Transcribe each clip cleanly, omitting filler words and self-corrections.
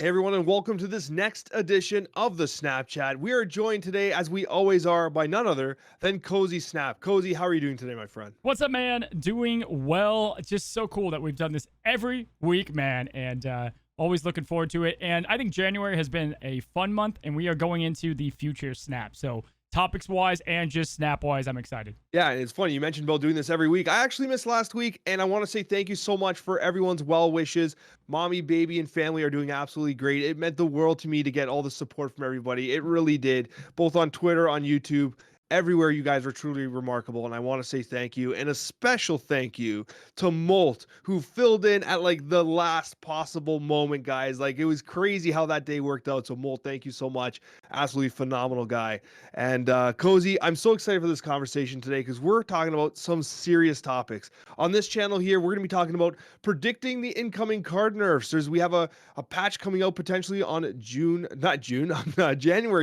Hey everyone, and welcome to this next edition of the Snapchat. We are joined today, as we always are, by none other than Cozy Snap. Cozy, how are you doing today, my friend? What's up, man? Doing well. It's just so cool that we've done this every week, man, and always looking forward to it. And I think January has been a fun month, and we are going into the future Snap. So topics-wise and just Snap-wise, I'm excited. Yeah, and it's funny, you mentioned about doing this every week. I actually missed last week, and I want to say thank you so much for everyone's well wishes. Mommy, baby, and family are doing absolutely great. It meant the world to me to get all the support from everybody. It really did, both on Twitter, on YouTube. Everywhere, you guys are truly remarkable, and I want to say thank you, and a special thank you to Molt, who filled in at like the last possible moment, guys. Like, it was crazy how that day worked out. So Molt, thank you so much. Absolutely phenomenal guy. And Cozy, I'm so excited for this conversation today because we're talking about some serious topics on this channel here. We're going to be talking about predicting the incoming card nerfs. We have a patch coming out potentially on January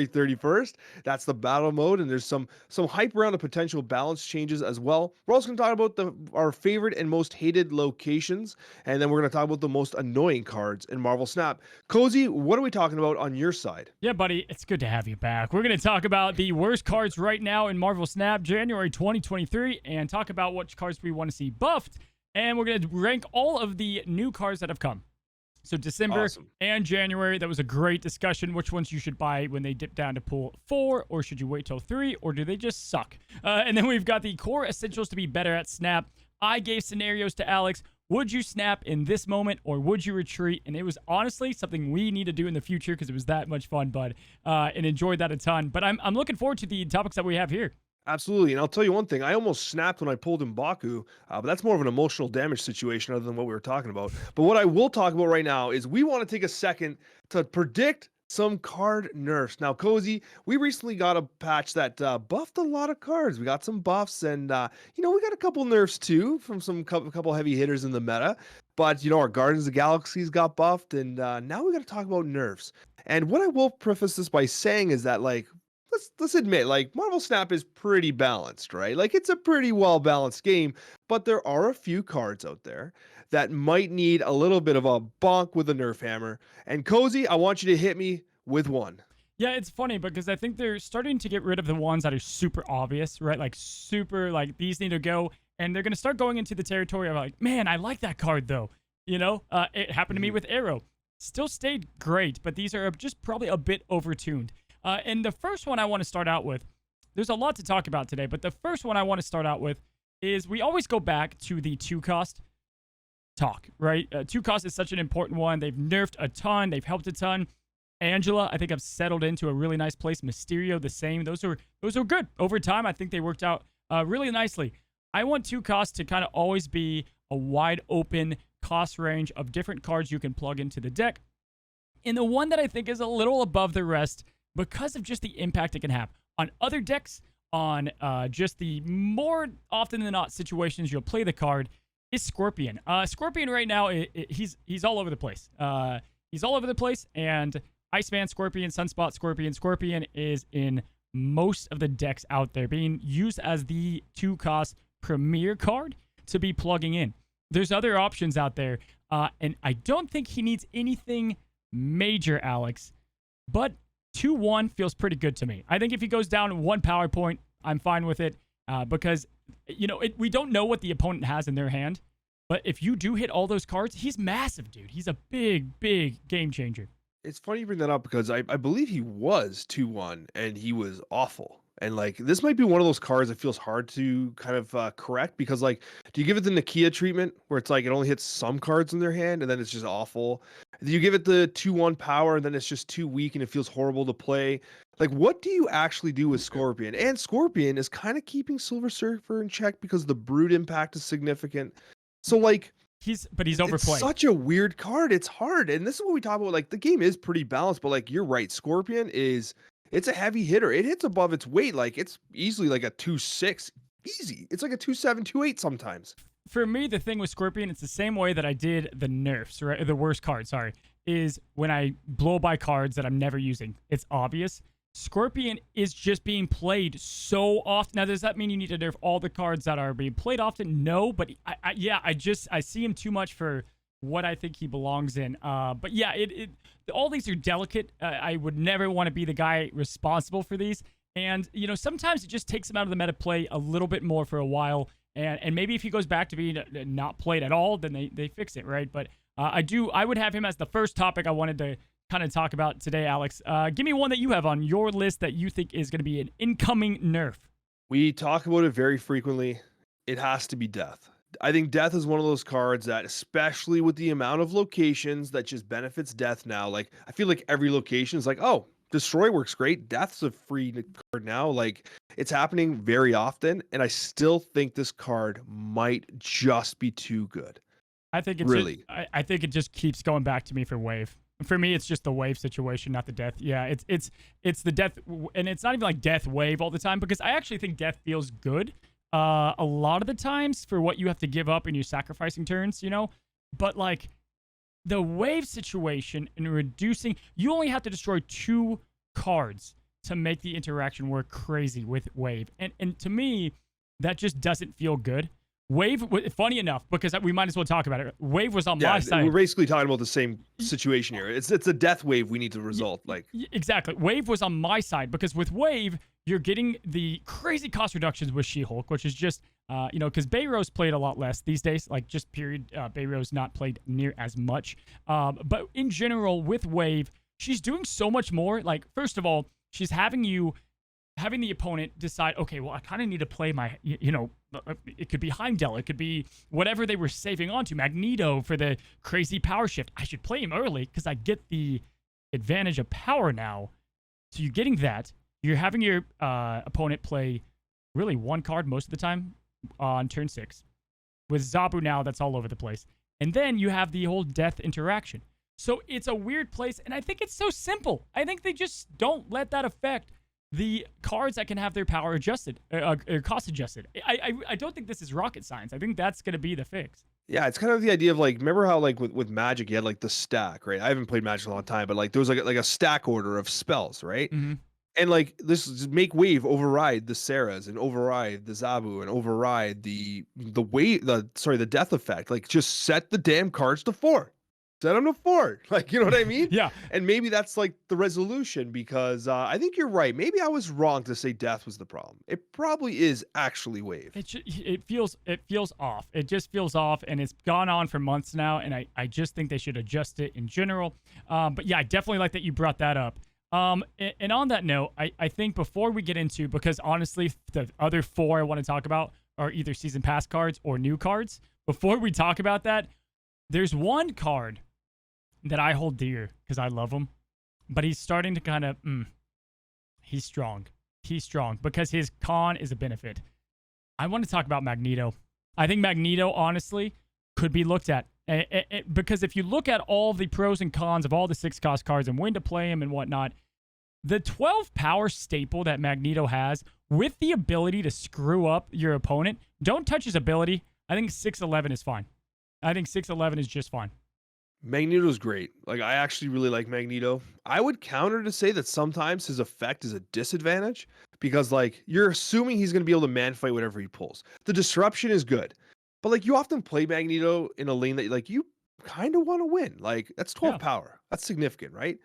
31st. That's the battle mode, and there's some hype around the potential balance changes as well. We're also going to talk about our favorite and most hated locations, and then we're going to talk about the most annoying cards in Marvel Snap. Cozy, what are we talking about on your side? Yeah, buddy, it's good to have you back. We're going to talk about the worst cards right now in Marvel Snap, January 2023, and talk about which cards we want to see buffed, and we're going to rank all of the new cards that have come. So December and January, that was a great discussion. Which ones you should buy when they dip down to pool 4, or should you wait till 3, or do they just suck? And then we've got the core essentials to be better at Snap. I gave scenarios to Alex. Would you snap in this moment, or would you retreat? And it was honestly something we need to do in the future because it was that much fun, bud, and enjoyed that a ton. But I'm looking forward to the topics that we have here. Absolutely. And I'll tell you one thing, I almost snapped when I pulled M'Baku, but that's more of an emotional damage situation other than what we were talking about. But what I will talk about right now is we want to take a second to predict some card nerfs. Now, Cozy, we recently got a patch that buffed a lot of cards. We got some buffs, and we got a couple nerfs too from some couple heavy hitters in the meta. But our Guardians of the Galaxies got buffed, and now we got to talk about nerfs. And what I will preface this by saying is that, like, let's admit, like, Marvel Snap is pretty balanced, right? Like, it's a pretty well balanced game, but there are a few cards out there that might need a little bit of a bonk with a Nerf hammer. And Cozy, I want you to hit me with one. Yeah, it's funny because I think they're starting to get rid of the ones that are super obvious, right? Like super, like these need to go, and they're going to start going into the territory of like, man, I like that card though. It happened to me with Arrow. Still stayed great, but these are just probably a bit overtuned. And the first one I want to start out with, there's a lot to talk about today, but the first one I want to start out with is we always go back to the 2-cost talk, right? 2-cost is such an important one. They've nerfed a ton. They've helped a ton. Angela, I think, have settled into a really nice place. Mysterio, the same. Those are good. Over time, I think they worked out really nicely. I want 2-cost to kind of always be a wide open cost range of different cards you can plug into the deck. And the one that I think is a little above the rest because of just the impact it can have on other decks, on just the more often than not situations you'll play the card, is Scorpion. Scorpion right now, he's all over the place. He's all over the place, and Iceman, Scorpion, Sunspot, Scorpion. Scorpion is in most of the decks out there, being used as the 2-cost premier card to be plugging in. There's other options out there, and I don't think he needs anything major, Alex, but 2-1 feels pretty good to me. I think if he goes down 1 power point, I'm fine with it because, we don't know what the opponent has in their hand. But if you do hit all those cards, he's massive, dude. He's a big, big game changer. It's funny you bring that up because I believe he was 2-1 and he was awful. And like, this might be one of those cards that feels hard to kind of correct because, like, do you give it the Nakia treatment where it's like it only hits some cards in their hand and then it's just awful? Do you give it the 2-1 power and then it's just too weak and it feels horrible to play? Like, what do you actually do with Scorpion? And Scorpion is kind of keeping Silver Surfer in check because the Brood impact is significant. So, like, he's overplayed. It's such a weird card. It's hard. And this is what we talk about. Like, the game is pretty balanced, but like, you're right. Scorpion it's a heavy hitter. It hits above its weight. Like, it's easily like a 2-6. Easy. It's like a 2-7, 2-8 sometimes. For me, the thing with Scorpion, it's the same way that I did the nerfs, right? The worst card, sorry, is when I blow by cards that I'm never using. It's obvious. Scorpion is just being played so often. Now, does that mean you need to nerf all the cards that are being played often? No, but I see him too much for what I think he belongs in. But yeah, all these are delicate. I would never want to be the guy responsible for these. And, sometimes it just takes him out of the meta play a little bit more for a while. And maybe if he goes back to being not played at all, then they fix it, right? But I would have him as the first topic I wanted to kind of talk about today, Alex. Give me one that you have on your list that you think is going to be an incoming nerf. We talk about it very frequently. It has to be Death. I think Death is one of those cards that, especially with the amount of locations that just benefits Death now, like I feel like every location is like, oh, Destroy works great. Death's a free card now. Like it's happening very often, and I still think this card might just be too good. I think it's really. I think it just keeps going back to me for wave. For me, it's just the wave situation, not the death. Yeah, it's the death, and it's not even like death wave all the time, because I actually think death feels good a lot of the times for what you have to give up in your sacrificing turns, But like the wave situation and reducing, you only have to destroy 2 cards to make the interaction work crazy with wave, and to me, that just doesn't feel good. Wave, funny enough, because we might as well talk about it. Wave was on my side. We're basically talking about the same situation here. It's a death wave we need to resolve. Exactly. Wave was on my side because with wave, you're getting the crazy cost reductions with She-Hulk, which is just, because Bayros played a lot less these days. Like just period, Bayros not played near as much. But in general, with wave, she's doing so much more. Like first of all, she's having the opponent decide, okay, well, I kind of need to play my, it could be Heimdall. It could be whatever they were saving onto. Magneto for the crazy power shift. I should play him early because I get the advantage of power now. So you're getting that. You're having your opponent play really 1 card most of the time on turn 6. With Zabu now, that's all over the place. And then you have the whole death interaction. So it's a weird place, and I think it's so simple. I think they just don't let that affect the cards that can have their power adjusted, or cost adjusted. I don't think this is rocket science. I think that's going to be the fix. Yeah, it's kind of the idea of like, remember how like with Magic you had like the stack, right? I haven't played Magic in a long time, but like there was like a stack order of spells, right? Mm-hmm. And like this make wave override the Sarahs and override the Zabu and override the death effect. Like just set the damn cards to 4. Set them to 4. Like, you know what I mean? Yeah. And maybe that's like the resolution, because I think you're right. Maybe I was wrong to say death was the problem. It probably is actually wave. It feels off. It just feels off, and it's gone on for months now, and I just think they should adjust it in general. But yeah, I definitely like that you brought that up. And on that note, I think before we get into, because honestly, the other 4 I want to talk about are either season pass cards or new cards. Before we talk about that, there's one card that I hold dear because I love him, but he's starting to kind of, he's strong. He's strong because his con is a benefit. I want to talk about Magneto. I think Magneto, honestly, could be looked at. Because if you look at all the pros and cons of all the 6-cost cards and when to play them and whatnot, the 12 power staple that Magneto has with the ability to screw up your opponent, don't touch his ability. I think 611 is fine. I think 611 is just fine. Magneto's great. Like, I actually really like Magneto. I would counter to say that sometimes his effect is a disadvantage because, like, you're assuming he's going to be able to man-fight whatever he pulls. The disruption is good, but, like, you often play Magneto in a lane that, like, you kind of want to win. Like, that's 12 power. That's significant, right?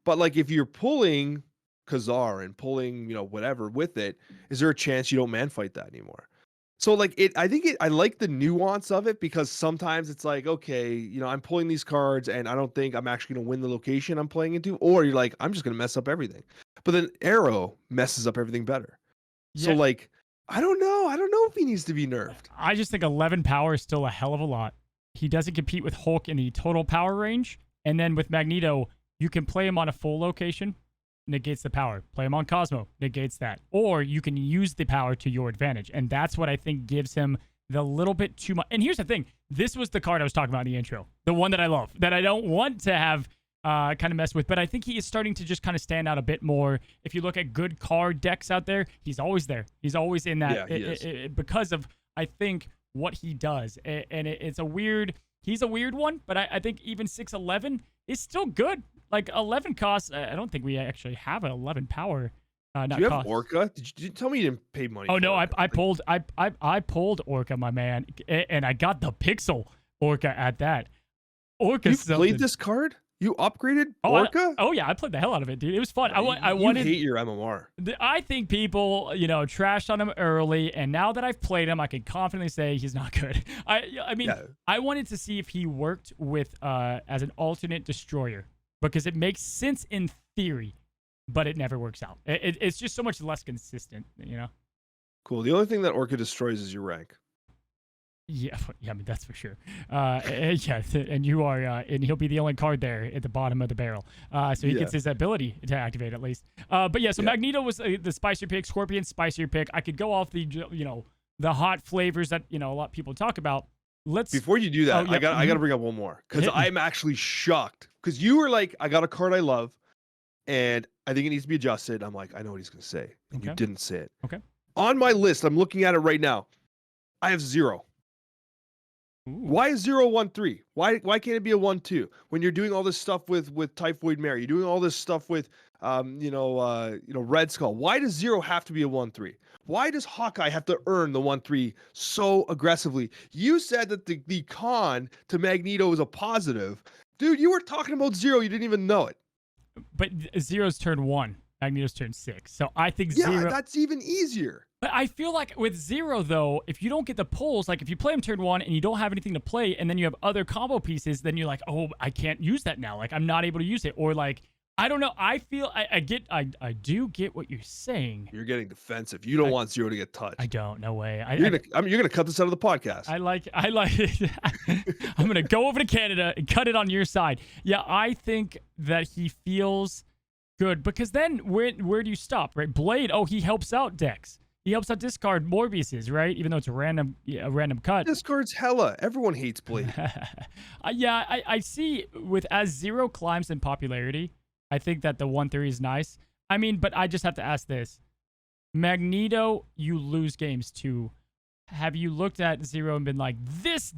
But, like, if you're pulling Khazar and pulling, whatever with it, is there a chance you don't man-fight that anymore? So like I like the nuance of it because sometimes it's like, okay, I'm pulling these cards and I don't think I'm actually going to win the location I'm playing into, or you're like, I'm just going to mess up everything. But then Arrow messes up everything better. Yeah. So like, I don't know if he needs to be nerfed. I just think 11 power is still a hell of a lot. He doesn't compete with Hulk in the total power range. And then with Magneto, you can play him on a full location, negates the power. Play him on Cosmo, negates that. Or you can use the power to your advantage. And that's what I think gives him the little bit too much. And here's the thing. This was the card I was talking about in the intro. The one that I love, that I don't want to have kind of mess with. But I think he is starting to just kind of stand out a bit more. If you look at good card decks out there, he's always there. He's always in that. Yeah, because of, I think, what he does. And it's a weird, he's a weird one. But I think even 611 is still good. Like 11 costs, I don't think we actually have an 11 power. Do you have Orca? Did you tell me you didn't pay money? Oh no, I pulled Orca, my man, and I got the Pixel Orca at that. Orca. You played this card? You upgraded Oh, Orca? yeah, I played the hell out of it, dude. It was fun. I You wanted. hate your MMR. I think people, trashed on him early, and now that I've played him, I can confidently say he's not good. I mean, Yeah. I wanted to see if he worked with as an alternate destroyer because it makes sense in theory, but it never works out. It's just so much less consistent, Cool. The only thing that Orca destroys is your rank. Yeah, I mean that's for sure. Yeah, and you are, and he'll be the only card there at the bottom of the barrel. So he gets his ability to activate at least. But yeah, so Magneto was the spicier pick, Scorpion spicier pick. I could go off the the hot flavors that a lot of people talk about. Before you do that, I got to bring up one more because I'm actually shocked because you were like, I got a card I love, and I think it needs to be adjusted. I'm like, I know what he's gonna say, and you didn't say it. Okay. On my list, I'm looking at it right now. I have 0. Ooh. Why is 0, 1, 3? Why can't it be a 1, 2? When you're doing all this stuff with Typhoid Mary, you're doing all this stuff with Red Skull. Why does 0 have to be a 1, 3? Why does Hawkeye have to earn the 1, 3 so aggressively? You said that the con to Magneto is a positive. Dude, you were talking about 0, you didn't even know it. But 0's turn 1, Magneto's turn 6. So I think 0. Yeah, that's even easier. But I feel like with 0, though, if you don't get the pulls, like if you play him turn 1 and you don't have anything to play, and then you have other combo pieces, then you're like, oh, I can't use that now. Like, I'm not able to use it. Or like, I don't know. I feel I do get what you're saying. You're getting defensive. You don't want 0 to get touched. I don't. No way. You're gonna cut this out of the podcast. I like it. I'm gonna go over to Canada and cut it on your side. Yeah, I think that he feels good because then where do you stop? Right, Blade. Oh, he helps out Dex. He helps out discard Morbius's, right? Even though it's a random cut. Discard's hella. Everyone hates Blade. Yeah, I see as 0 climbs in popularity, I think that the 1, 3 is nice. I mean, but I just have to ask this. Magneto, you lose games too. Have you looked at 0 and been like, this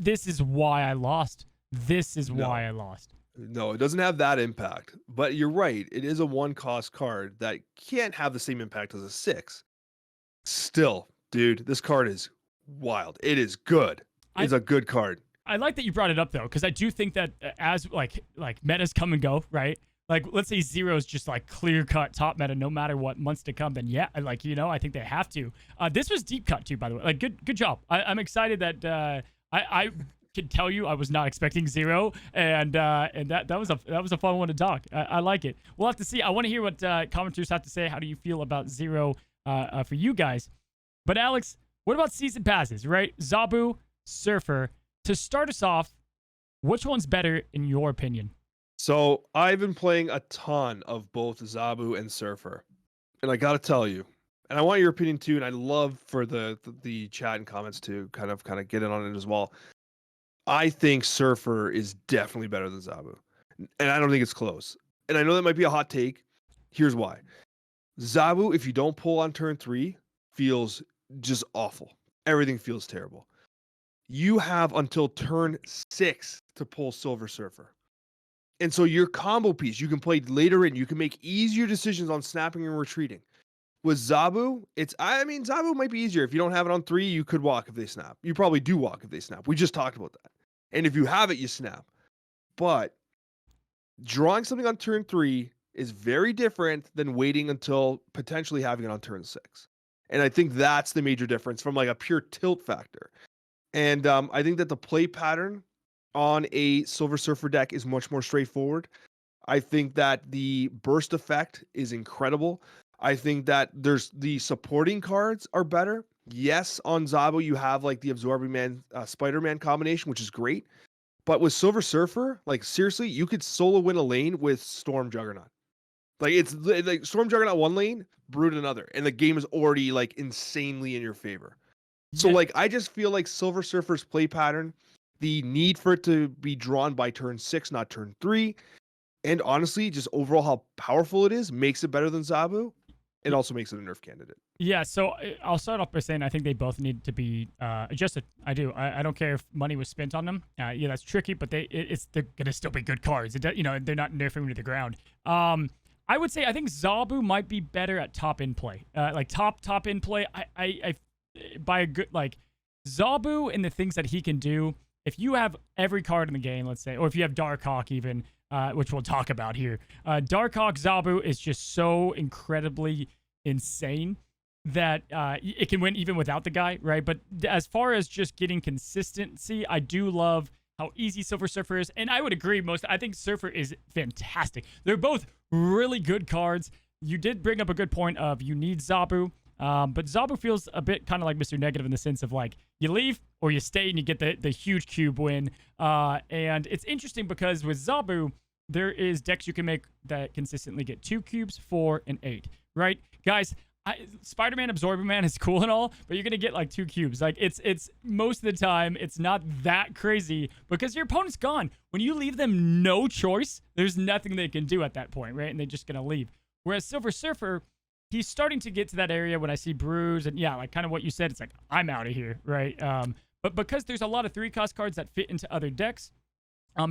is why I lost. This is why I lost. No, it doesn't have that impact. But you're right. It is a 1-cost card that can't have the same impact as a 6. Still, dude, this card is wild. It is good. It's a good card. I like that you brought it up though, because I do think that as like metas come and go, right? Like let's say 0 is just like clear cut top meta, no matter what months to come. Then yeah, like I think they have to. This was deep cut too, by the way. Like good job. I'm excited that I can tell you I was not expecting 0, and that was a fun one to talk. I like it. We'll have to see. I want to hear what commenters have to say. How do you feel about 0 for you guys? But Alex, what about season passes? Right, Zabu, Surfer. To start us off, which one's better in your opinion? So I've been playing a ton of both Zabu and Surfer, and I gotta tell you, and I want your opinion too, and I'd love for the chat and comments to kind of get in on it as well. I think Surfer is definitely better than Zabu, and I don't think it's close. And I know that might be a hot take. Here's why. Zabu, if you don't pull on turn 3, feels just awful. Everything feels terrible. You have until turn 6 to pull Silver Surfer. And so your combo piece, you can play later in. You can make easier decisions on snapping and retreating. With Zabu, Zabu might be easier. If you don't have it on 3, you could walk if they snap. You probably do walk if they snap. We just talked about that. And if you have it, you snap. But drawing something on turn 3 is very different than waiting until potentially having it on turn 6. And I think that's the major difference from like a pure tilt factor. And I think that the play pattern on a Silver Surfer deck is much more straightforward. I think that the burst effect is incredible. I think that the supporting cards are better. Yes, on Zabu, you have like the Absorbing Man, Spider-Man combination, which is great. But with Silver Surfer, like seriously, you could solo win a lane with Storm Juggernaut. Like it's like Storm Juggernaut one lane, Brood another, and the game is already like insanely in your favor. So like I just feel like Silver Surfer's play pattern, the need for it to be drawn by turn 6, not turn 3, and honestly, just overall how powerful it is makes it better than Zabu. It also makes it a Nerf candidate. Yeah, so I'll start off by saying I think they both need to be adjusted. I do. I don't care if money was spent on them. Yeah, that's tricky, but they're gonna still be good cards. They're not nerfing them to the ground. I would say I think Zabu might be better at top in play. Like top in play. I by a good like Zabu and the things that he can do if you have every card in the game, let's say, or if you have Darkhawk even, which we'll talk about here, Darkhawk Zabu is just so incredibly insane that it can win even without the guy, right? But as far as just getting consistency, I do love how easy Silver Surfer is. And I would agree I think Surfer is fantastic. They're both really good cards. You did bring up a good point of you need Zabu. But Zabu feels a bit kind of like Mr. Negative in the sense of like you leave or you stay and you get the huge cube win. And it's interesting because with Zabu, there is decks you can make that consistently get 2 cubes, 4, and 8, right? Guys, Spider-Man Absorbing Man is cool and all, but you're going to get like 2 cubes. Like it's most of the time, it's not that crazy because your opponent's gone. When you leave them no choice, there's nothing they can do at that point, right? And they're just going to leave. Whereas Silver Surfer, he's starting to get to that area when I see Bruise and yeah, like kind of what you said, it's like, I'm out of here, right? But because there's a lot of 3-cost cards that fit into other decks,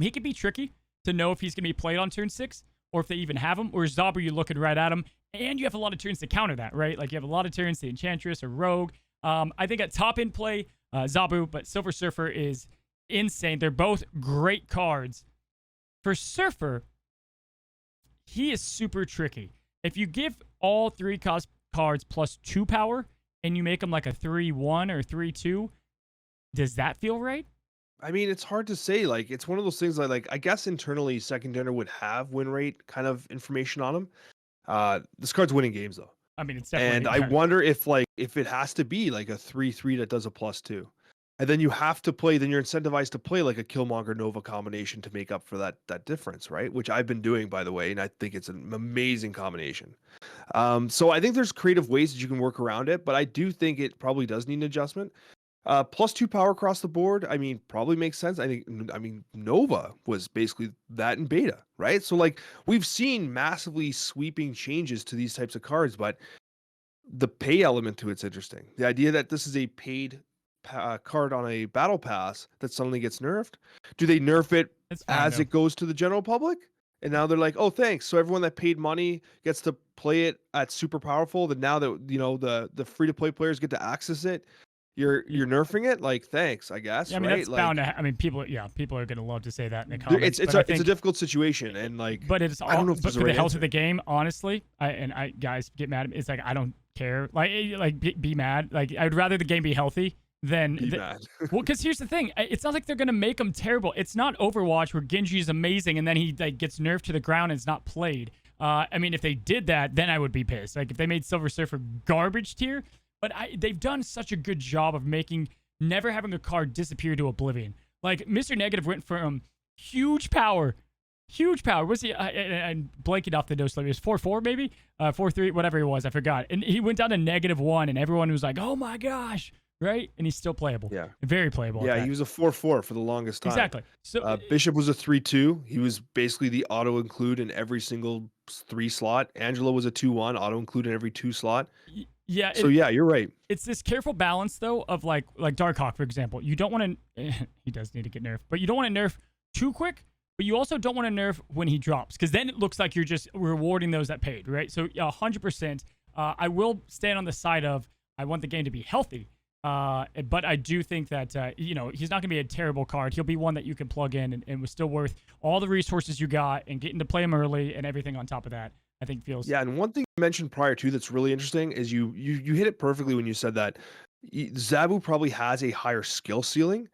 he can be tricky to know if he's going to be played on turn 6 or if they even have him. Or Zabu, you're looking right at him, and you have a lot of turns to counter that, right? Like you have a lot of turns to Enchantress or Rogue. I think at top end play, Zabu, but Silver Surfer is insane. They're both great cards. For Surfer, he is super tricky. If you give all 3-cost cards plus 2 power and you make them like a 3-1 or 3-2, does that feel right? I mean, it's hard to say. Like, it's one of those things like I guess internally, second general would have win rate kind of information on him. This card's winning games though. I mean, it's definitely. And I wonder if it has to be like a 3/3 that does a +2. And then you have to play, then you're incentivized to play like a Killmonger Nova combination to make up for that difference, right? Which I've been doing, by the way, and I think it's an amazing combination. So I think there's creative ways that you can work around it, but I do think it probably does need an adjustment. +2 power across the board, I mean, probably makes sense. I mean, Nova was basically that in beta, right? So like we've seen massively sweeping changes to these types of cards, but the pay element to it's interesting. The idea that this is a paid card on a battle pass that suddenly gets nerfed. Do they nerf it as it goes to the general public? And now they're like, oh, thanks. So everyone that paid money gets to play it at super powerful. Then now that the free to play players get to access it, you're nerfing it. Like, thanks, I guess. Yeah, I mean, right? that's like, bound to. I mean, people are gonna love to say that in the comments. It's a difficult situation, and like, but it's all. I don't know if but for the health of the game, honestly, I guys get mad at me. It's like I don't care. Like be mad. Like I'd rather the game be healthy than mad. Well, because here's the thing. It's not like they're gonna make them terrible. It's not Overwatch where Genji is amazing and then he like gets nerfed to the ground and it's not played. I mean, if they did that, then I would be pissed. Like if they made Silver Surfer garbage tier, but they've done such a good job of making never having a card disappear to oblivion. Like Mr. Negative went from huge power. What's he? I'm blanking off the dose level. It was 4-4 maybe, 4-3, whatever it was. I forgot. And he went down to -1, and everyone was like, "Oh my gosh!" Right? And he's still playable. Yeah, very playable. Yeah, he was a 4-4 for the longest time. Exactly. So Bishop was a 3-2. He was basically the auto include in every single 3 slot. Angela was a 2-1, auto include in every 2 slot. Yeah. So yeah, you're right. It's this careful balance though of like Darkhawk, for example. You don't want to. He does need to get nerfed, but you don't want to nerf too quick. But you also don't want to nerf when he drops, because then it looks like you're just rewarding those that paid, right? So 100%. I will stand on the side of I want the game to be healthy. But I do think that he's not going to be a terrible card. He'll be one that you can plug in and was still worth all the resources you got, and getting to play him early and everything on top of that, I think feels. Yeah, and one thing you mentioned prior to that's really interesting is you hit it perfectly when you said that Zabu probably has a higher skill ceiling,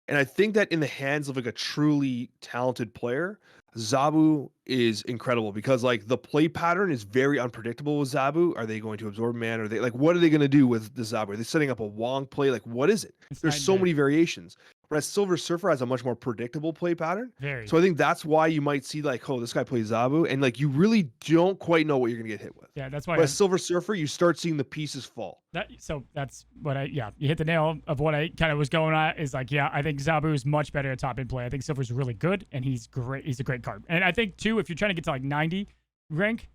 and I think that in the hands of like a truly talented player, Zabu is incredible because like the play pattern is very unpredictable with Zabu. Are they going to absorb man? Are they like, what are they going to do with the Zabu? Are they setting up a Wong play? Like, what is it? There's so many variations. Whereas Silver Surfer has a much more predictable play pattern. So I think that's why you might see like, oh, this guy plays Zabu, and like you really don't quite know what you're gonna get hit with. Yeah, that's why. Whereas Silver Surfer, you start seeing the pieces fall. So that's what you hit the nail of what I kind of was going at is like, yeah, I think Zabu is much better at top end play. I think Silver's really good, and he's great. He's a great card. And I think too, if you're trying to get to like 90 rank,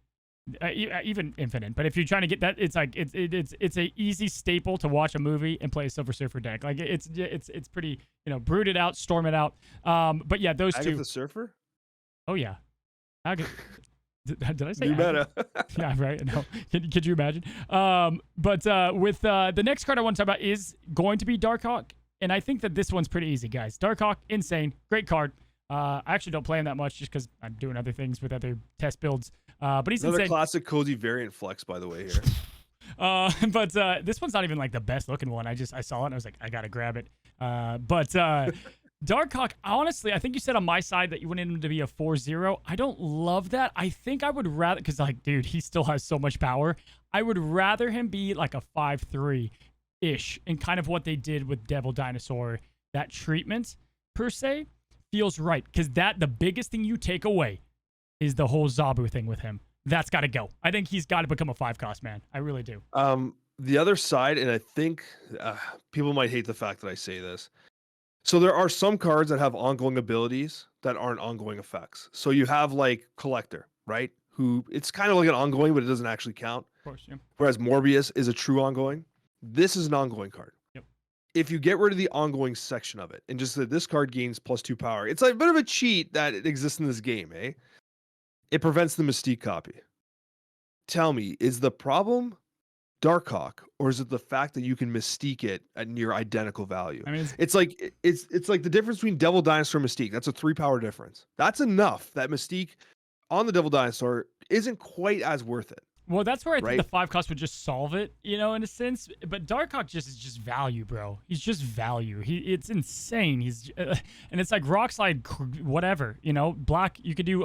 even infinite, but if you're trying to get that, it's like it's a easy staple to watch a movie and play a Silver Surfer deck. Like it's pretty, brood it out, storm it out. But yeah, those two. The Surfer. Oh yeah. Did I say new meta? Yeah, right. No, could you imagine? But with the next card I want to talk about is going to be Darkhawk, And I think that this one's pretty easy, guys. Darkhawk, insane, great card. I actually don't play him that much just because I'm doing other things with other test builds. But he's Another insane. classic cozy variant flex, by the way, here. But this one's not even like the best looking one. I saw it and I was like, I gotta grab it. Darkhawk, honestly, I think you said on my side that you wanted him to be a 4-0. I don't love that. I think I would rather, because like, dude, he still has so much power. I would rather him be like a 5-3-ish, and kind of what they did with Devil Dinosaur. That treatment, per se, feels right. Because the biggest thing you take away is the whole Zabu thing with him. That's got to go. I think he's got to become a 5-cost, man. I really do. The other side, and I think people might hate the fact that I say this. So there are some cards that have ongoing abilities that aren't ongoing effects. So you have like Collector, right? Who it's kind of like an ongoing, but it doesn't actually count. Of course, yeah. Whereas Morbius is a true ongoing. This is an ongoing card. Yep. If you get rid of the ongoing section of it and just that this card gains +2 power, it's like a bit of a cheat that it exists in this game, eh? It prevents the Mystique copy. Tell me, is the problem Darkhawk, or is it the fact that you can Mystique it at near identical value? I mean, it's like the difference between Devil Dinosaur and Mystique. That's a 3-power difference. That's enough. That Mystique on the Devil Dinosaur isn't quite as worth it. Well, that's where I think right? the 5-cost would just solve it, in a sense. But Darkhawk is just value, bro. He's just value. It's insane. He's and it's like Rockslide, whatever. Black. You could do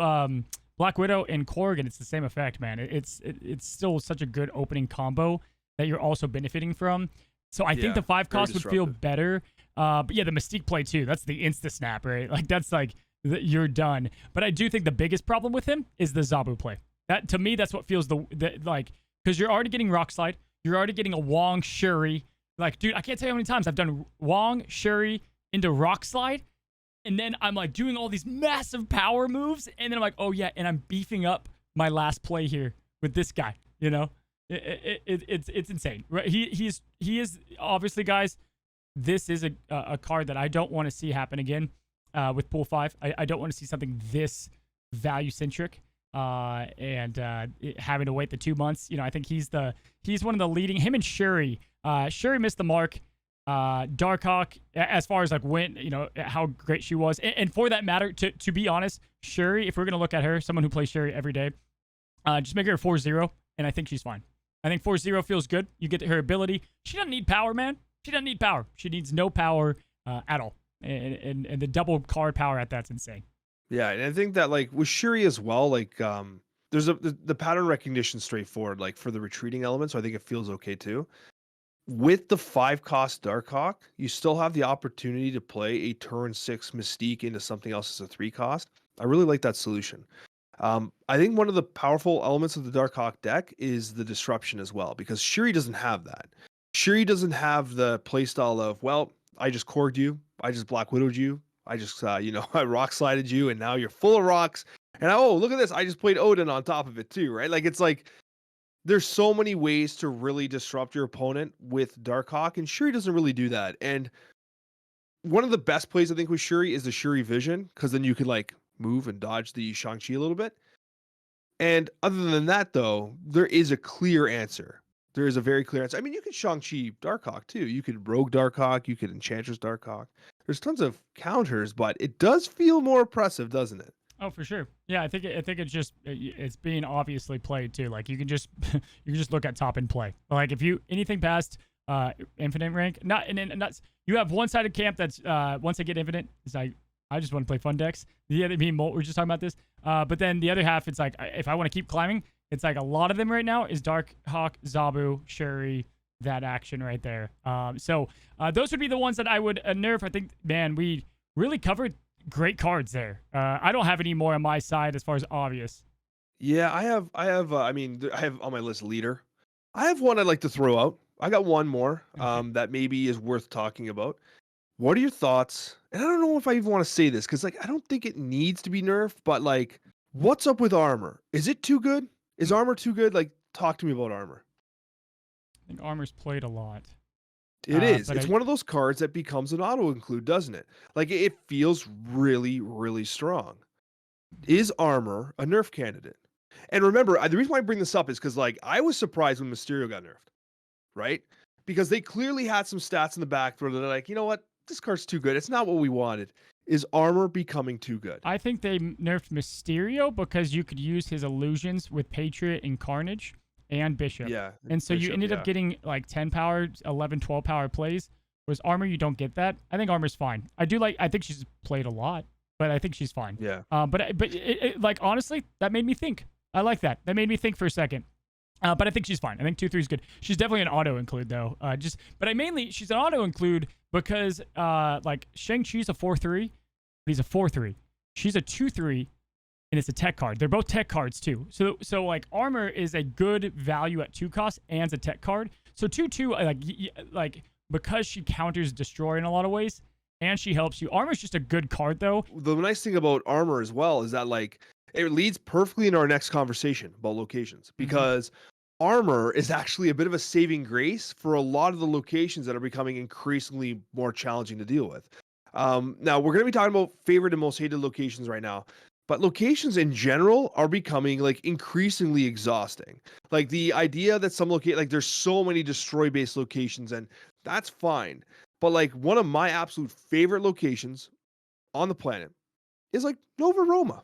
Black Widow and Korg, and it's the same effect, man. It's still such a good opening combo that you're also benefiting from. So I think the 5-cost would feel better. But yeah, the Mystique play too. That's the insta snap, right? Like that's like you're done. But I do think the biggest problem with him is the Zabu play. That to me, that's what feels the like, because you're already getting Rock Slide, you're already getting a Wong Shuri. Like, dude, I can't tell you how many times I've done Wong Shuri into Rock Slide, and then I'm like doing all these massive power moves, and then I'm like, oh yeah, and I'm beefing up my last play here with this guy. It's insane, right? He is obviously, guys. This is a card that I don't want to see happen again with Pool 5. I don't want to see something this value centric. Having to wait the 2 months, I think he's one of the leading. Him and Shuri. Shuri missed the mark. Darkhawk, as far as like when, how great she was, and for that matter, to be honest, Shuri, if we're gonna look at her, someone who plays Shuri every day, just make her a 4-0, and I think she's fine. I think 4-0 feels good. You get her ability. She doesn't need power, man. She doesn't need power. She needs no power at all, and the double card power at that's insane. Yeah, and I think that like with Shuri as well, like there's the pattern recognition straightforward, like for the retreating element, so I think it feels okay too. With the 5-cost Darkhawk, you still have the opportunity to play a turn 6 Mystique into something else as a 3-cost. I really like that solution. I think one of the powerful elements of the Darkhawk deck is the disruption as well, because Shuri doesn't have that. Shuri doesn't have the playstyle of, well, I just Korged you, I just Black Widowed you, I just, I rock slided you, and now you're full of rocks. And look at this, I just played Odin on top of it too, right? Like it's like there's so many ways to really disrupt your opponent with Darkhawk, and Shuri doesn't really do that. And one of the best plays I think with Shuri is the Shuri Vision, because then you could like move and dodge the Shang-Chi a little bit. And other than that, though, there is a clear answer. There is a very clear answer. I mean, you could Shang-Chi Darkhawk too. You could Rogue Darkhawk. You could Enchantress Darkhawk. There's tons of counters, but it does feel more oppressive, doesn't it? Oh, for sure. Yeah, I think it's being obviously played too. Like you can just look at top and play. Like if you anything past infinite rank, you have one-sided camp that's once I get infinite, it's like I just want to play fun decks. The other being Molt, we're just talking about this. But then the other half, it's like if I want to keep climbing, it's like a lot of them right now is Darkhawk, Zabu, Shuri, that action right there. So those would be the ones that I would nerf. I think, man, we really covered great cards there. I don't have any more on my side as far as obvious. Yeah, I have I have on my list Leader. I have one I'd like to throw out. I got one more that maybe is worth talking about. What are your thoughts? And I don't know if I even want to say this because like I don't think it needs to be nerfed, but like what's up with armor? Is it too good? Is armor too good? Like talk to me about armor. I think armor's played a lot. It is. It's one of those cards that becomes an auto include, doesn't it? Like it feels really, really strong. Is armor a nerf candidate? And remember, the reason why I bring this up is because like I was surprised when Mysterio got nerfed, right? Because they clearly had some stats in the back where they're like, you know what? this card's too good. It's not what we wanted. Is armor becoming too good? I think they nerfed Mysterio because you could use his illusions with Patriot and Carnage and Bishop. Yeah. And so you Bishop, ended yeah. up getting like 10 power, 11, 12 power plays. Whereas armor, you don't get that. I think armor's fine. I think she's played a lot, but I think she's fine. Yeah. But like honestly, that made me think. I like that. That made me think for a second. But I think she's fine. I think 2-3 is good. She's definitely an auto include though. She's an auto include because like Shang-Chi's a 4-3, but he's a 4-3. She's a 2-3, and it's a tech card. They're both tech cards too. So like armor is a good value at 2 cost and a tech card. So 2-2 like because she counters destroy in a lot of ways and she helps you. Armor's just a good card though. The nice thing about armor as well is that like it leads perfectly into our next conversation about locations, because armor is actually a bit of a saving grace for a lot of the locations that are becoming increasingly more challenging to deal with. Now we're going to be talking about favorite and most hated locations right now, but locations in general are becoming like increasingly exhausting. Like the idea that like there's so many destroy based locations, and that's fine. But like one of my absolute favorite locations on the planet is like Nova Roma.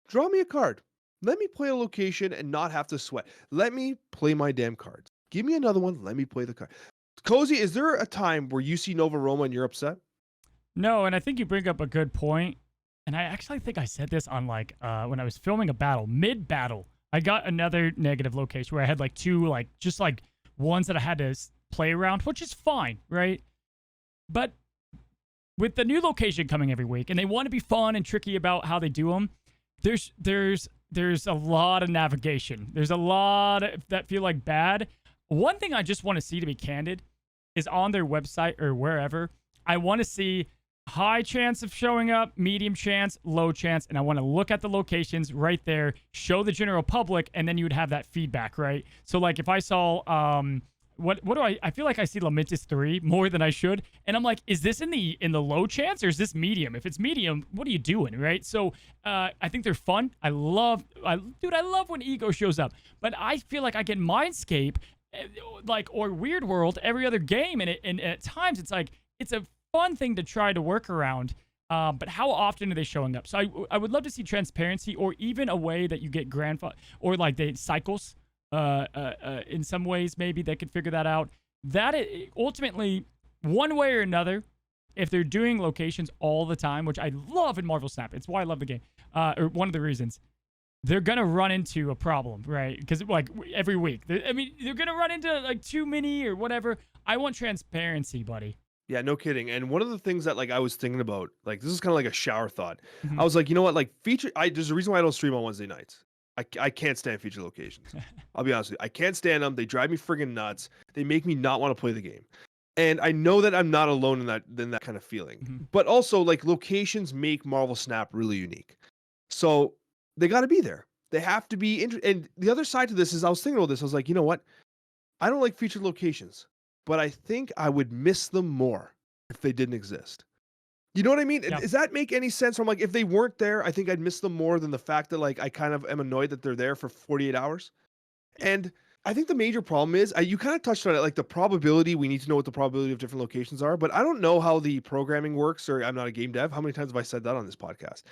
Draw me a card. Let me play a location and not have to sweat. Let me play my damn cards. Give me another one. Let me play the card. Cozy, is there a time where you see Nova Roma and you're upset? No, and I think you bring up a good point. And I actually think I said this on like when I was filming a battle, mid-battle. I got another negative location where I had like 2 like just like ones that I had to play around, which is fine, right? But with the new location coming every week, and they want to be fun and tricky about how they do them, there's a lot of navigation. There's a lot that feel like bad. One thing I just want to see, to be candid, is on their website or wherever, I want to see high chance of showing up, medium chance, low chance, and I want to look at the locations right there, show the general public, and then you would have that feedback, right? So like if I saw what do I feel like I see Lamentis 3 more than I should, and I'm like, is this in the low chance or is this medium? If it's medium, what are you doing, right? So I think they're fun. I love when Ego shows up, but I feel like I get Mindscape like or Weird World every other game, and at times it's like it's a fun thing to try to work around. But how often are they showing up? So I would love to see transparency, or even a way that you get or like the cycles. In some ways, maybe they could figure that out. That ultimately, one way or another, if they're doing locations all the time, which I love in Marvel Snap, it's why I love the game, or one of the reasons, they're gonna run into a problem, right? Because like every week, they're gonna run into like too many or whatever. I want transparency, buddy. Yeah, no kidding. And one of the things that like I was thinking about, like this is kind of like a shower thought. I was like, you know what? Like there's a reason why I don't stream on Wednesday nights. I can't stand feature locations. I'll be honest with you. I can't stand them. They drive me friggin' nuts. They make me not want to play the game. And I know that I'm not alone in that kind of feeling. But also, like, locations make Marvel Snap really unique. So they got to be there. They have to be. And the other side to this is, I was thinking about this. I was like, you know what? I don't like featured locations, but I think I would miss them more if they didn't exist. You know what I mean? Yeah. Does that make any sense? I'm like, if they weren't there, I think I'd miss them more than the fact that like I kind of am annoyed that they're there for 48 hours. And I think the major problem is, you kind of touched on it, like the probability. We need to know what the probability of different locations are, but I don't know how the programming works, or I'm not a game dev. How many times have I said that on this podcast?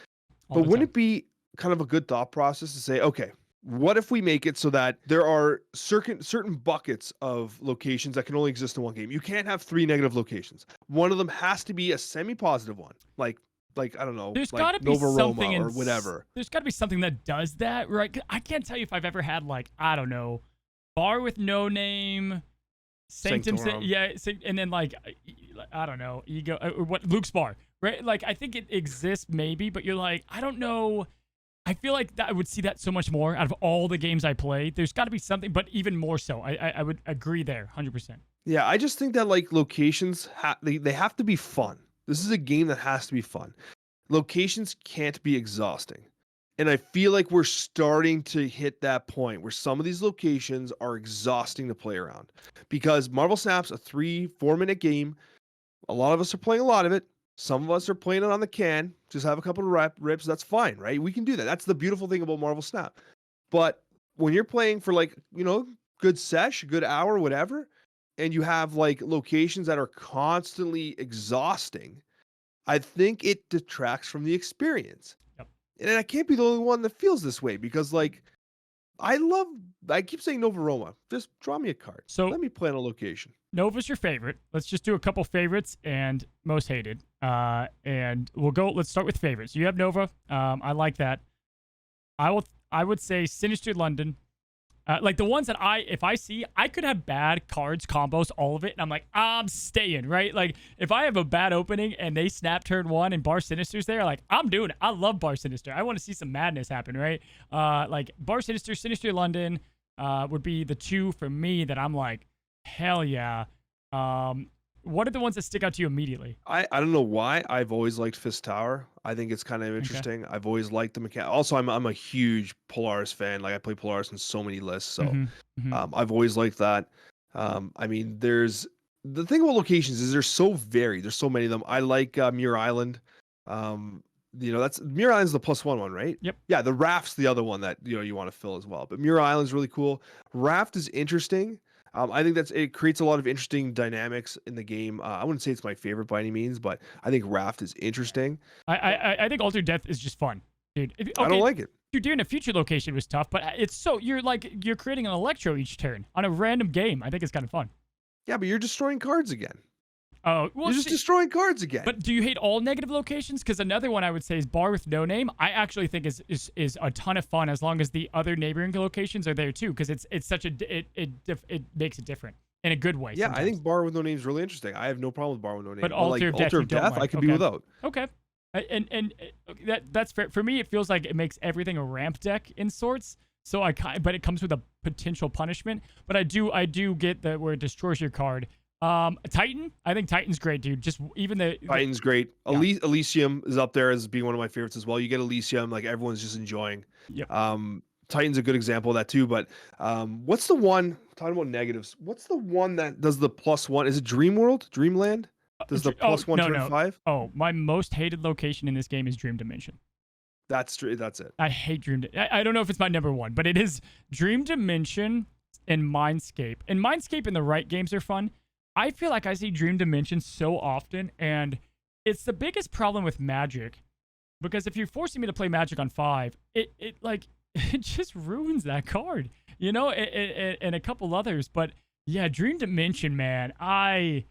But wouldn't it be kind of a good thought process to say, okay, what if we make it so that there are certain buckets of locations that can only exist in one game? You can't have 3 negative locations. One of them has to be a semi-positive one, like I don't know, there's like got to be Nova something Roma or whatever. There's got to be something that does that, right? 'Cause I can't tell you if I've ever had like, I don't know, Bar with No Name, Sanctum, and then like I don't know, Ego, or what, Luke's Bar, right? Like I think it exists maybe, but you're like, I don't know. I feel like that I would see that so much more out of all the games I play. There's got to be something, but even more so. I would agree there, 100%. Yeah, I just think that like locations, they have to be fun. This is a game that has to be fun. Locations can't be exhausting. And I feel like we're starting to hit that point where some of these locations are exhausting to play around. Because Marvel Snap's a 3-4 minute game. A lot of us are playing a lot of it. Some of us are playing it on the can, just have a couple of rips. That's fine, right? We can do that. That's the beautiful thing about Marvel Snap. But when you're playing for like, you know, good sesh, good hour, whatever, and you have like locations that are constantly exhausting, I think it detracts from the experience. Yep. And I can't be the only one that feels this way because like I keep saying Nova Roma. Just draw me a card. So Let me play on a location. Nova's your favorite. Let's just do a couple favorites and most hated. And we'll go. Let's start with favorites. You have Nova. I like that. I would say Sinister London. Like the ones that if I see, I could have bad cards, combos, all of it, and I'm like, I'm staying, right? Like, if I have a bad opening and they snap turn 1 and Bar Sinister's there, like, I'm doing it. I love Bar Sinister. I want to see some madness happen, right? Like, Bar Sinister, Sinister London would be the 2 for me that I'm like, hell yeah. What are the ones that stick out to you immediately? I don't know why. I've always liked Fist Tower. I think it's kind of interesting. I've always liked the mechanic. Also, I'm a huge Polaris fan. Like I play Polaris in so many lists, so I've always liked that. I mean, there's the thing about locations is they're so varied. There's so many of them. I like Muir Island. That's Muir Island's the +1 one, right? Yep. Yeah, the Raft's the other one that you want to fill as well. But Muir Island's really cool. Raft is interesting. I think it creates a lot of interesting dynamics in the game. I wouldn't say it's my favorite by any means, but I think Raft is interesting. I think Altered Death is just fun, dude. I don't like it. Dude, doing a future location was tough, but it's so you're creating an electro each turn on a random game. I think it's kind of fun. Yeah, but you're destroying cards again. Oh, well, you're just destroying cards again. But do you hate all negative locations? Because another one I would say is Bar with No Name. I actually think is a ton of fun as long as the other neighboring locations are there too. Because it's such it makes it different in a good way. Yeah, sometimes. I think Bar with No Name is really interesting. I have no problem with Bar with No Name. But Altar of Death, I can be without. Okay. And that's fair. For me, it feels like it makes everything a ramp deck in sorts. So but it comes with a potential punishment. But I do get that where it destroys your card. Titan, I think Titan's great, dude. Just even Titan's great. Yeah. Elysium is up there as being one of my favorites as well. You get Elysium, like everyone's just enjoying. Yep. Titan's a good example of that too. But what's the one talking about negatives? What's the one that does the +1? Is it Dreamland? Does the +1 turn 5? Oh, my most hated location in this game is Dream Dimension. That's true. That's it. I hate I don't know if it's my number 1, but it is Dream Dimension and Mindscape. And Mindscape in the right games are fun. I feel like I see Dream Dimension so often, and it's the biggest problem with Magic, because if you're forcing me to play Magic on 5, it just ruins that card, and a couple others. But yeah, Dream Dimension, man, I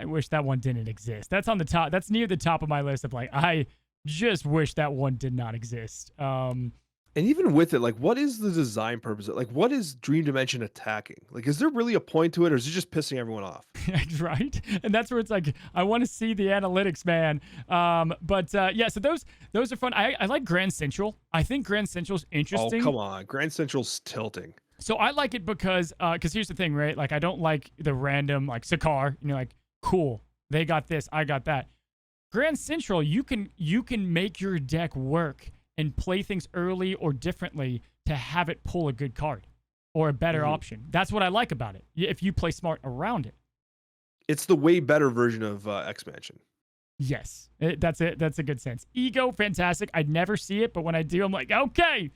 wish that one didn't exist. That's on the top. That's near the top of my list of like, I just wish that one did not exist. And even with it, like, what is the design purpose? Like, what is Dream Dimension attacking? Like, is there really a point to it, or is it just pissing everyone off? Right? And that's where it's like, I want to see the analytics, man. Yeah, so those are fun. I like Grand Central. I think Grand Central's interesting. Oh, come on. Grand Central's tilting. So I like it because here's the thing, right? Like, I don't like the random, like, Sakar, and you're like, cool, they got this, I got that. Grand Central, you can make your deck work and play things early or differently to have it pull a good card or a better option. That's what I like about it, if you play smart around it. It's the way better version of X-Mansion. Yes, that's it. That's a good sense. Ego, fantastic. I'd never see it, but when I do, I'm like, okay,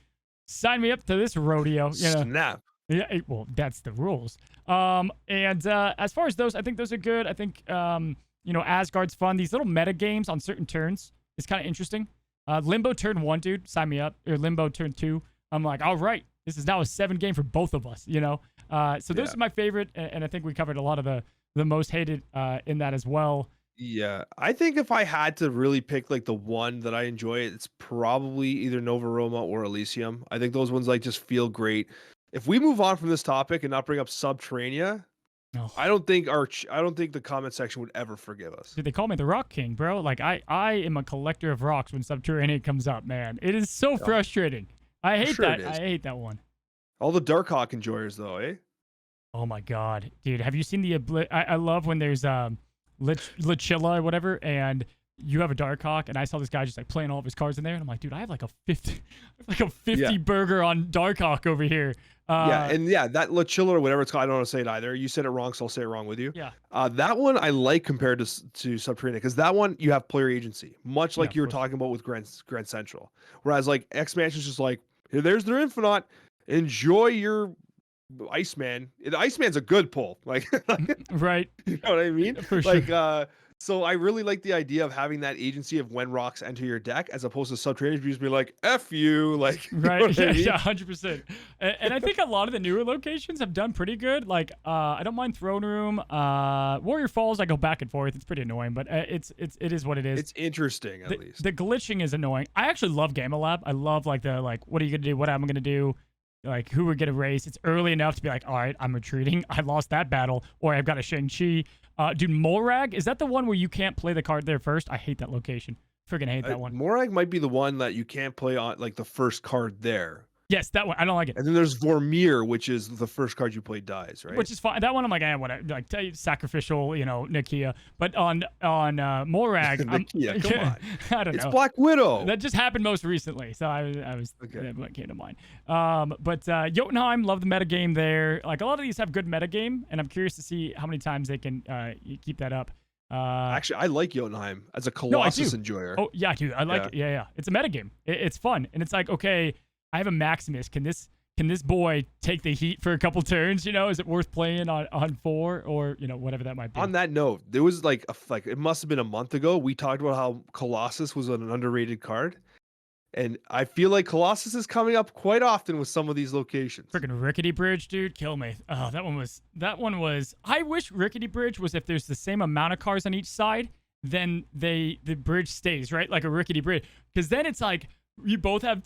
sign me up to this rodeo. Snap. Yeah, well, that's the rules. As far as those, I think those are good. I think, Asgard's fun. These little meta games on certain turns is kind of interesting. Limbo turn 1, dude, sign me up. Or Limbo turn 2. I'm like, all right, this is now a 7 game for both of us, So those are my favorite, and I think we covered a lot of the most hated in that as well. Yeah, I think if I had to really pick like the one that I enjoy, it's probably either Nova Roma or Elysium. I think those ones like just feel great. If we move on from this topic and not bring up Subterranea, No. I don't think the comment section would ever forgive us. Dude, they call me the Rock King, bro. Like I am a collector of rocks when Subterranean comes up, man. It is so frustrating. I hate that. I hate that one. All the Darkhawk enjoyers though, eh? Oh my god, dude! Have you seen the? I love when there's Lachilla or whatever, and you have a Darkhawk, and I saw this guy just like playing all of his cards in there, and I'm like, dude, I have like a 50 burger on Darkhawk over here. That Lachilla or whatever it's called, I don't want to say it either. You said it wrong, so I'll say it wrong with you. Yeah. That one I like compared to Subterranean, because that one you have player agency, much like you were talking about with Grand Central. Whereas like X-Mansion's just like, there's their Infinite, enjoy your Iceman. The Iceman's a good pull. Like, Right. you know what I mean? For sure. Like, so I really like the idea of having that agency of when rocks enter your deck, as opposed to subterranean just be like, F you, like, you know Right. what I Yeah, mean? yeah, 100%. And I think a lot of the newer locations have done pretty good. Like, I don't mind Throne Room. Warrior Falls, I go back and forth. It's pretty annoying, but it is what it is. It's interesting, at least. The glitching is annoying. I actually love Gamma Lab. I love like what are you gonna do? What am I gonna do? Like, who would get a race? It's early enough to be like, all right, I'm retreating. I lost that battle, or I've got a Shang-Chi. Dude, Morag, is that the one where you can't play the card there first? I hate that location. Freaking hate that one. Morag might be the one that you can't play on, like, the first card there. Yes, that one. I don't like it. And then there's Vormir, which is the first card you play dies, right? Which is fine. That one I'm like, whatever. Like, sacrificial, Nakia. But on Morag, Nakia, come on. I don't know. It's Black Widow. That just happened most recently, so I was Okay. what came to mind. But Jotunheim, love the metagame there. Like, a lot of these have good metagame, and I'm curious to see how many times they can keep that up. Actually, I like Jotunheim as a No, I Colossus do. enjoyer. Oh yeah, dude, I like it. Yeah. It's a metagame. It's fun, and it's like, okay, I have a Maximus. Can this boy take the heat for a couple turns? Is it worth playing on 4 or whatever that might be? On that note, there was like it must have been a month ago. We talked about how Colossus was an underrated card, and I feel like Colossus is coming up quite often with some of these locations. Freaking Rickety Bridge, dude, kill me. Oh, that one was. I wish Rickety Bridge was, if there's the same amount of cars on each side, then the bridge stays, right, like a Rickety Bridge, because then it's like you both have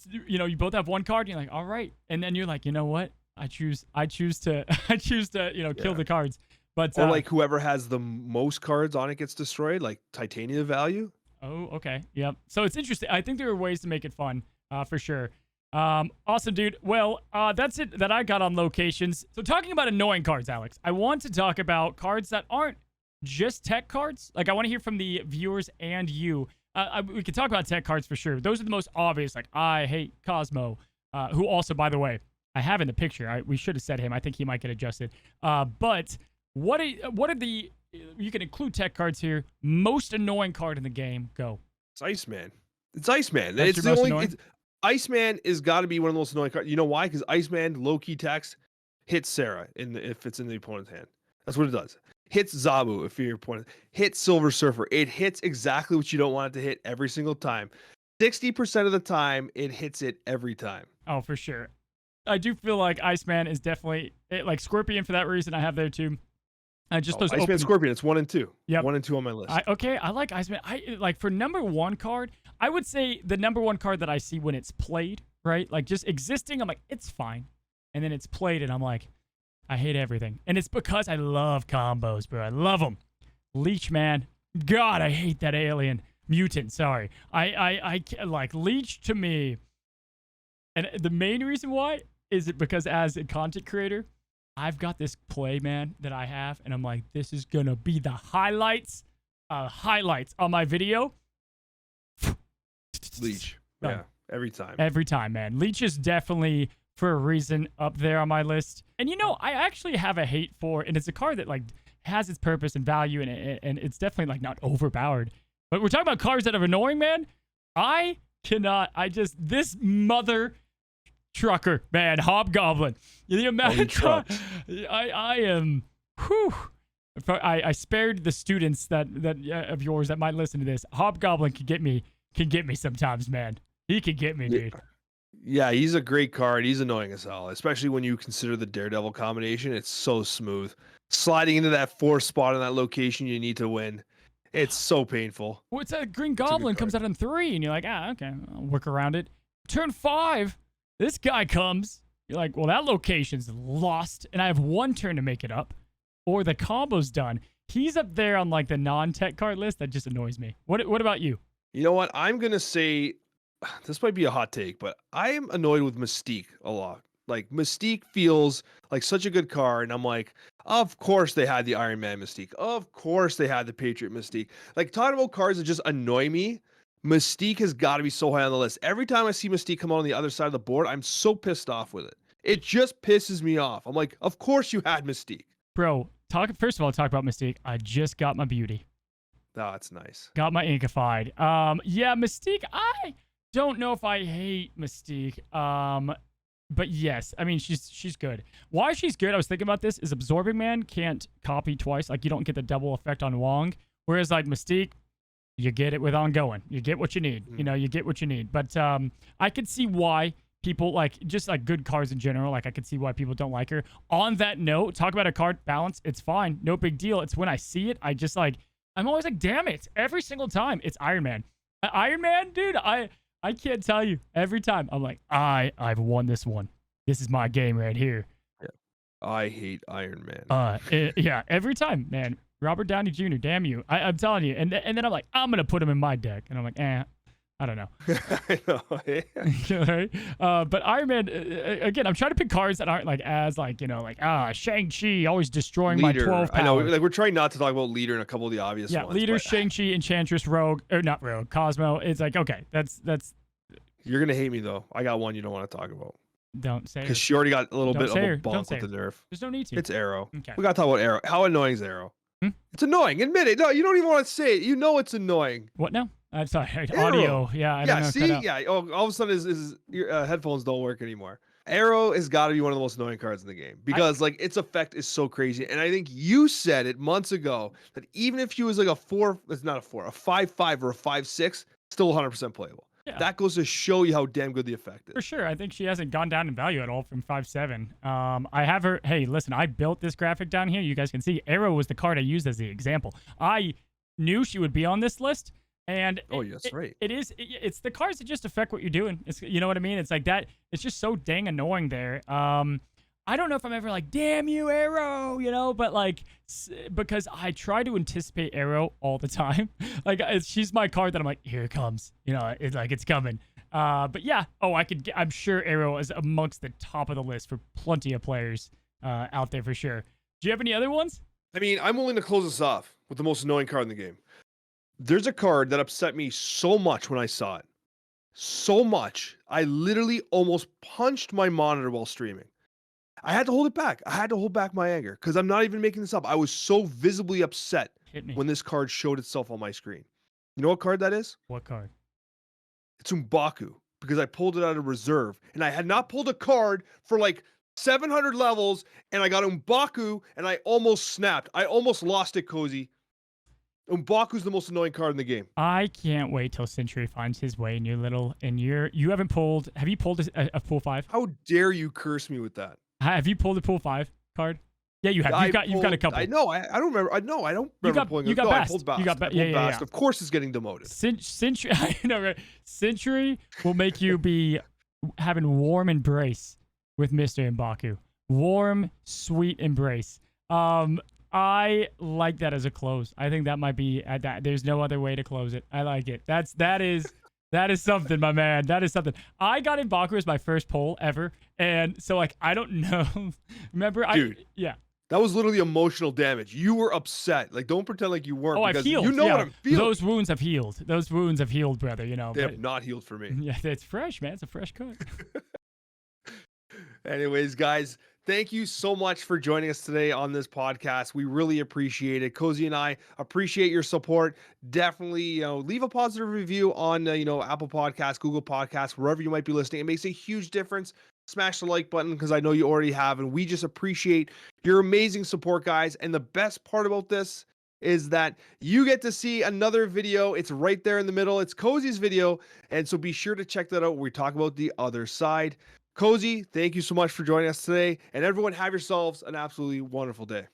one card, and you're like, all right, and then you're like, you know what? I choose to kill the cards. But Or like whoever has the most cards on it gets destroyed, like Titania value. Oh, okay. Yep. So it's interesting. I think there are ways to make it fun, for sure. Awesome, dude. Well, that's it that I got on locations. So talking about annoying cards, Alex, I want to talk about cards that aren't just tech cards. Like, I want to hear from the viewers and you. We can talk about tech cards for sure. Those are the most obvious. Like, I hate Cosmo, who also, by the way, I have in the picture. We should have said him. I think he might get adjusted. But what are the, you can include tech cards here, most annoying card in the game? Go. It's Iceman. It's Iceman. That's It's your the most only. annoying? Iceman is got to be one of the most annoying cards. You know why? Because Iceman low key text hits Sarah if it's in the opponent's hand. That's what it does. Hits Zabu if you're your opponent. Hits Silver Surfer. It hits exactly what you don't want it to hit every single time. 60% of the time, it hits it every time. Oh, for sure. I do feel like Iceman is definitely like Scorpion for that reason. I have there too. Just those Iceman Scorpion. It's 1 and 2. Yep. 1 and 2 on my list. I like Iceman. I like, for number 1 card, I would say the number 1 card that I see when it's played, right? Like, just existing, I'm like, it's fine. And then it's played, and I'm like, I hate everything. And it's because I love combos, bro. I love them. Leech, man. God, I hate that alien. Mutant, sorry. I like, Leech to me. And the main reason why is it because as a content creator, I've got this play, man, that I have, and I'm like, this is gonna be the highlights on my video. Leech. Done. Yeah, every time. Every time, man. Leech is definitely, for a reason, up there on my list. And I actually have a hate for, and it's a card that like has its purpose and value, and it's definitely like not overpowered. But we're talking about cards that are annoying, man. This mother trucker, man, Hobgoblin. The amount of trucks. I am, whew. I spared the students that of yours that might listen to this. Hobgoblin can get me sometimes, man. He can get me, dude. Yeah, he's a great card. He's annoying as hell, especially when you consider the Daredevil combination. It's so smooth. Sliding into that 4th spot in that location you need to win. It's so painful. Well, it's a Green Goblin comes out in 3, and you're like, okay, I'll work around it. Turn 5, this guy comes. You're like, well, that location's lost, and I have 1 turn to make it up, or the combo's done. He's up there on like the non-tech card list. That just annoys me. What about you? You know what? I'm gonna say this might be a hot take, but I am annoyed with Mystique a lot. Like, Mystique feels like such a good card, and I'm like, of course they had the Iron Man Mystique. Of course they had the Patriot Mystique. Like, talking about cards that just annoy me, Mystique has got to be so high on the list. Every time I see Mystique come out on the other side of the board, I'm so pissed off with it. It just pisses me off. I'm like, of course you had Mystique. Bro, first of all, talk about Mystique. I just got my beauty. Oh, that's nice. Got my Inkified. Yeah, Mystique, I don't know if I hate Mystique. but yes, I mean she's good. Why she's good, I was thinking about this, is Absorbing Man can't copy twice. Like you don't get the double effect on Wong. Whereas like Mystique, you get it with Ongoing. You get what you need. You know, you get what you need. But I could see why people like just like good cards in general. Like I could see why people don't like her. On that note, talk about a card balance. It's fine, no big deal. It's when I see it, I just like I'm always like, damn it! Every single time, it's Iron Man. Iron Man, dude. I can't tell you. Every time, I'm like, I've won this one. This is my game right here. Yeah. I hate Iron Man. Yeah. Every time, man. Robert Downey Jr. Damn you. I'm telling you. And then I'm like, I'm gonna put him in my deck, and I'm like, I don't know. I know. Yeah. Right? But Iron Man, again, I'm trying to pick cards that aren't like as like, you know, like Shang-Chi always destroying Leader. my 12 power. I know, like we're trying not to talk about Leader and a couple of the obvious ones. Yeah, Leader, but Shang-Chi, Enchantress, Rogue, or not Rogue, Cosmo. It's like, okay, that's. You're gonna hate me though. I got one you don't want to talk about. Don't say Because she already got a little Don't bit of say a her. bump Don't with the nerf. There's no need to. It's Arrow. Okay. We gotta talk about Arrow. How annoying is Arrow? Hmm? It's annoying. Admit it. No, you don't even want to say it. You know it's annoying. What now? I'm sorry. Arrow. Audio. Yeah, I don't know. See? Yeah. Oh, all of a sudden his your headphones don't work anymore. Arrow has got to be one of the most annoying cards in the game because like its effect is so crazy. And I think you said it months ago that even if she was like a 5/5 or a 5/6, still 100% playable. Yeah. That goes to show you how damn good the effect is. For sure. I think she hasn't gone down in value at all from 5/7. I have her. Hey, listen, I built this graphic down here. You guys can see Arrow was the card I used as the example. I knew she would be on this list. And that's right. It's the cards that just affect what you're doing. It's, you know what I mean? It's like that. It's just so dang annoying there. I don't know if I'm ever like, damn you, Arrow, you know, but like, because I try to anticipate Arrow all the time. Like, she's my card that I'm like, here it comes, you know, it's like, it's coming. But yeah, I'm sure Arrow is amongst the top of the list for plenty of players out there for sure. Do you have any other ones? I mean, I'm willing to close this off with the most annoying card in the game. There's a card that upset me so much when I saw it. So much. I literally almost punched my monitor while streaming. I had to hold it back. I had to hold back my anger because I'm not even making this up. I was so visibly upset when this card showed itself on my screen. You know what card that is? What card? It's M'Baku because I pulled it out of reserve and I had not pulled a card for like 700 levels and I got M'Baku and I almost snapped. I almost lost it, Cozy. M'Baku's the most annoying card in the game. I can't wait till Century finds his way in your you haven't pulled. Have you pulled a pool 5? How dare you curse me with that? Have you pulled a pool 5 card? Yeah, you have. You've got a couple. I know. I don't remember. I don't remember pulling. You got Bast. I pulled Bast. You got Bast. Of course, it's getting demoted. Century. I know, right? Century will make you be having warm embrace with Mr. M'Baku. Warm, sweet embrace. I like that as a close. I think that might be at that. There's no other way to close it. I like it. That is something, my man. That is something. I got M'Baku as my first poll ever, and so like I don't know. Remember, dude? Yeah. That was literally emotional damage. You were upset. Like, don't pretend like you weren't. Oh, I've healed. You know what I'm feeling. Those wounds have healed. Those wounds have healed, brother. You know. They have not healed for me. Yeah, it's fresh, man. It's a fresh cut. Anyways, guys, thank you so much for joining us today on this podcast. We really appreciate it. Cozy and I appreciate your support. Definitely, leave a positive review on, Apple Podcasts, Google Podcasts, wherever you might be listening. It makes a huge difference. Smash the like button because I know you already have, and we just appreciate your amazing support, guys. And the best part about this is that you get to see another video. It's right there in the middle. It's Cozy's video, and so be sure to check that out where we talk about the other side. Cozy, thank you so much for joining us today, and everyone have yourselves an absolutely wonderful day.